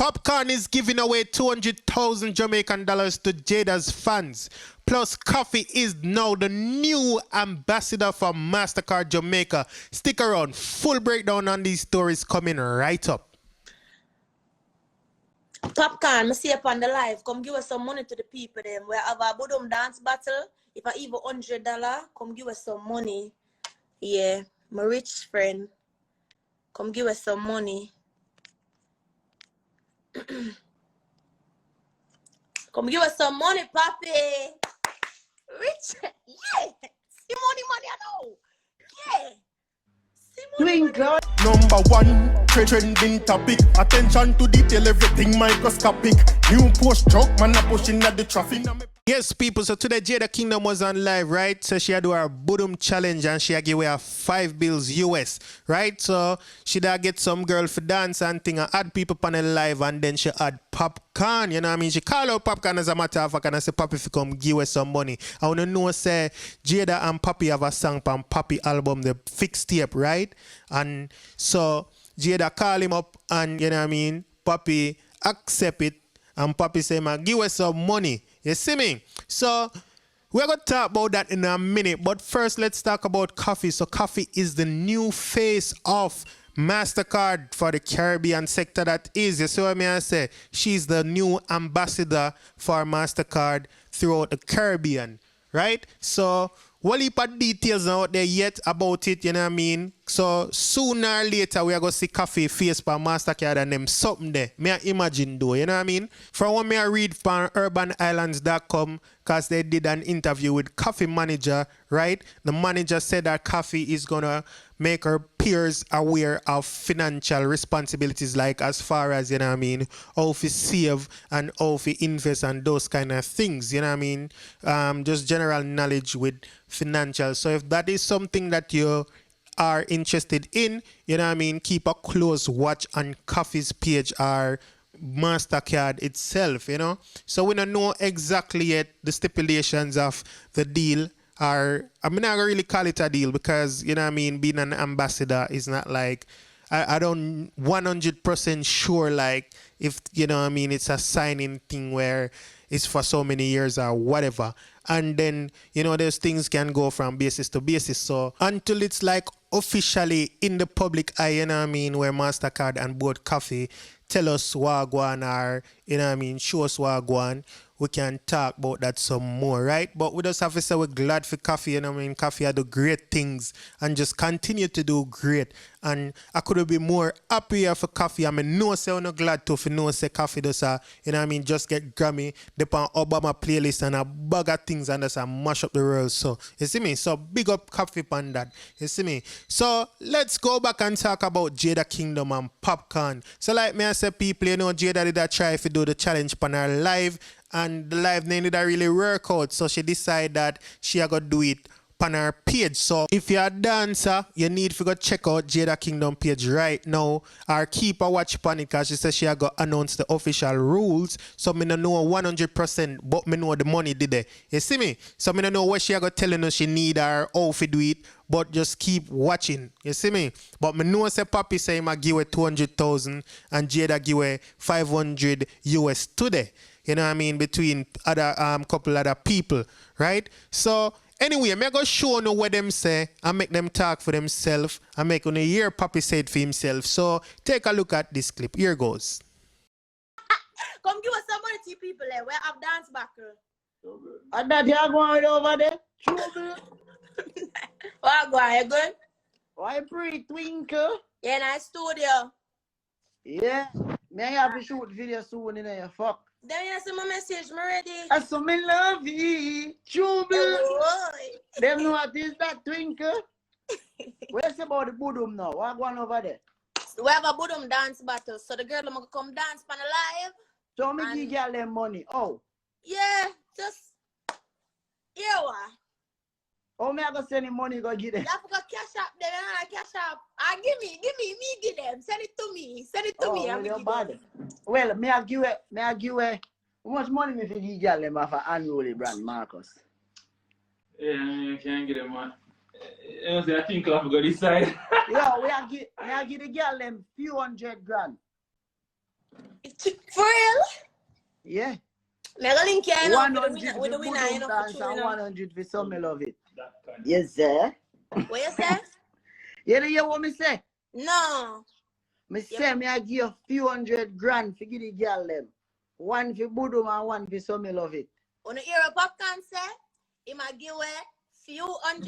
Popcaan is giving away 200,000 Jamaican dollars to Jada's fans. Plus, Koffee is now the new ambassador for Mastercard Jamaica. Stick around. Full breakdown on these stories coming right up. Popcaan, I see up on the live. Come give us some money to the people. Them. We have a Budum dance battle. If I even $100, come give us some money. Yeah, my rich friend. Come give us some money. Come give us some money, Papi. Rich, yeah. See money, I know. Yeah. See money. Number one, trending topic. Attention to detail, everything microscopic. New post truck, man, a pushing at the traffic. Yes, people, so today Jada Kingdom was on live, right? So she had do her Budum challenge and she had give away her 5 bills US, right? So she did get some girl for dance and thing and add people on the live and then she add Popcaan, you know what I mean? She call out Popcaan as a matter of fact and I say, Papi, if you come give us some money. I want to know, say, Jada and Papi have a song on Papi album, the fixed tape, right? And so Jada call him up and, you know what I mean? Papi accept it and Papi say, man, give us some money. You see me? So we're going to talk about that in a minute. But first, let's talk about Koffee. So Koffee is the new face of Mastercard for the Caribbean sector that is. You see what I say? She's the new ambassador for Mastercard throughout the Caribbean, right? So what heap of details out there yet about it, you know what I mean? So sooner or later we are going to see Koffee face for Mastercard and them something there. Me I imagine though, you know what I mean? From what me I read from urbanislands.com, because they did an interview with Koffee manager, right? The manager said that Koffee is going to make her peers aware of financial responsibilities, like as far as, you know what I mean, how to save and how to invest and those kind of things, you know what I mean? Just general knowledge with financial. So if that is something that you are interested in, you know what I mean, keep a close watch on Koffee's page or Mastercard itself, you know. So we don't know exactly yet the stipulations of the deal. I'm not really call it a deal because, you know what I mean, being an ambassador is not like, I don't 100% sure like if, you know what I mean, it's a signing thing where it's for so many years or whatever. And then, you know, those things can go from basis to basis. So until it's like officially in the public eye, you know what I mean, where Mastercard and both Koffee tell us what go on or, you know what I mean, show us what go on, we can talk about that some more, right? But we just have to say we're glad for Koffee, you know what I mean? Koffee do great things and just continue to do great. And I could be more happier for Koffee. I mean, no say I'm not glad to for no say Koffee does, you know what I mean, just get Grammy, depend on Obama playlist and a bag of things and just mash up the world. So, you see me? So, big up Koffee on that. You see me? So, let's go back and talk about Jada Kingdom and Popcaan. So, like me I say, people, you know, Jada did a try to do the challenge on her live and the live name didn't really work out. So, she decided that she had to do it on her page. So if you're a dancer, you need to go check out Jada Kingdom page right now or keep a watch upon it because she says she got announced the official rules. So me don't know 100%, but me know the money did it. You see me? So me don't know what she got telling us she need or how to do it, but just keep watching. You see me? But me know say Papi say I give away 200,000 and Jada give away 500 US today. You know what I mean? Between other couple other people, right? So anyway, I'm going to show you what them say and make them talk for themselves and make you hear Papi say it for himself. So take a look at this clip. Here goes. Come give us some money to people there. We have dance battle. And that you're going over there? Trouble. What going? You good? Why pretty twinkle? Yeah, nice studio. Yeah. May I have to shoot video soon in there, fuck. Then you see my message, me ready. I saw me love you. Trouble. Them know what is that twinkle? Where's about the Budum now? What going over there? We have a Budum dance battle. So the girl will come dance on the live. So me give y'all them money. Oh. Yeah, just here what? Oh, me I go send him money, go get them. You have to go cash up them, cash up. Give me, give them. Send it to me. Send it to me. Well, you're bad. Well, may I give it, how much money me for give y'all them off annually brand, Marcus? Yeah, you can't get them, man. I think I'll go this side. Yeah, may I give the girl them few $100,000. If For real? Yeah. Mega link here, you know, 100 with the winner, you know, for dance sure, and you know. 100 for some, I love it. Yes, sir. What you say? You know hear what me say? No. Me say me I give you a few $100,000 for give the girl them. One for Budum and one for some, I love it. On the ear of Popcaan say, he might give away few $100,000,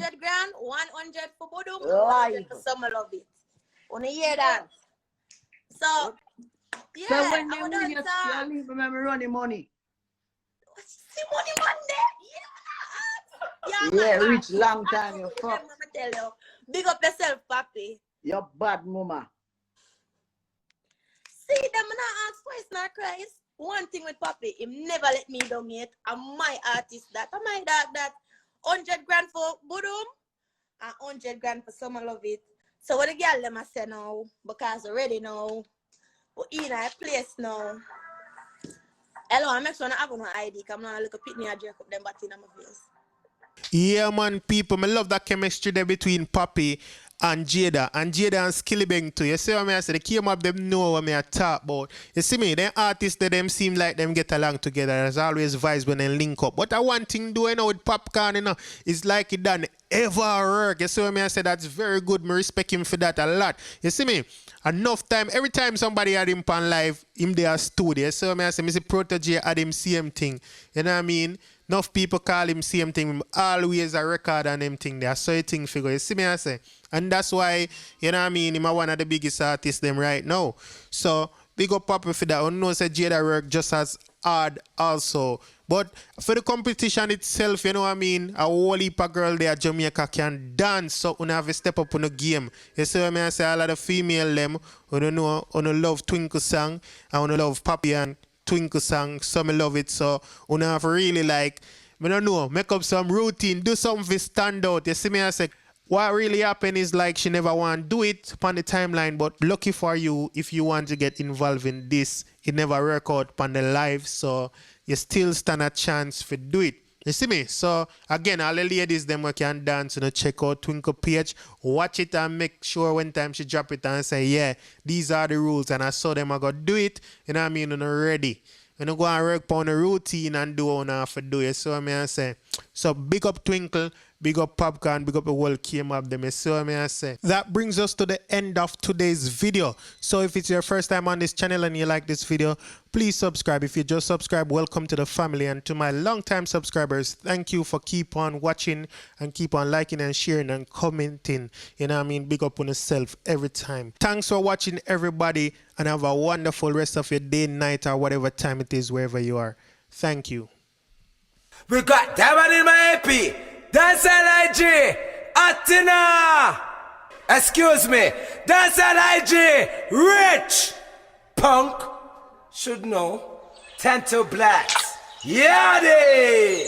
100 for Budum, 100 for some, I love it. On the hear that. So, yeah, So when they I'm win, you done. leave me running money. See money man there? Yeah, Yeah, man. rich long time, you fuck. I'm tell you. Big up yourself, papi. You're bad, mama. See, them not ask twice, not Christ. One thing with papi, him never let me down yet. I'm my artist that. I'm my dog that. 100 grand for Budum and 100 grand for some, I love it. So what the girl them I say now, because already now, we're in a place now. Hello, I make sure I have no ID, because I'm not look a pitney and jerk up them body in my face. Yeah, man, people. I love that chemistry there between Poppy and Jada. And Jada and Skillibeng too. You see what I say? They came up, them know what I talk about. You see me? Them artists, them seem like them get along together. There's always vibes when they link up. But one thing doing with Popcaan, you know, is like it done ever work. You see what I say? That's very good. I respect him for that a lot. You see me? Enough time, every time somebody had him on live, him there studio. So I say, Protege had him same thing. You know what I mean? Enough people call him same thing. Always a record and them thing there. So you think figure. You see me I say? And that's why, you know what I mean, him one of the biggest artists them right now. So big up Papa for that. I know say Jada work just as hard also. But for the competition itself, you know what I mean, a whole heap of girl there Jamaica can dance, so you have to step up on the game. You see what I say? A lot of female them, who don't know, who love Twinkle song, and who love Popcaan Twinkle song, some love it, so you have to really like, I don't know, make up some routine, do something to stand out. You see me I say, what really happened is like she never want to do it upon the timeline, but lucky for you, if you want to get involved in this, it never work out upon the live, so you still stand a chance for do it. You see me? So again, all the ladies them who can dance, you know, check out Twinkle page, watch it and make sure when time she drop it and say, yeah, these are the rules, and I saw them I go do it, you know what I mean, and ready. You know, go and work on the routine and do what I have to do it. So I say. So big up Twinkle, big up Popcaan, big up the whole came up them. So I say. That brings us to the end of today's video. So if it's your first time on this channel and you like this video, please subscribe. If you just subscribe, welcome to the family. And to my long-time subscribers, thank you for keep on watching and keep on liking and sharing and commenting. You know what I mean? Big up on yourself every time. Thanks for watching, everybody, and have a wonderful rest of your day, night, or whatever time it is, wherever you are. Thank you. We got that one in my AP. Dancehall IG. Atina. Excuse me. Dancehall IG. Rich. Punk. Should know. 10 to blacks. Yeah, they.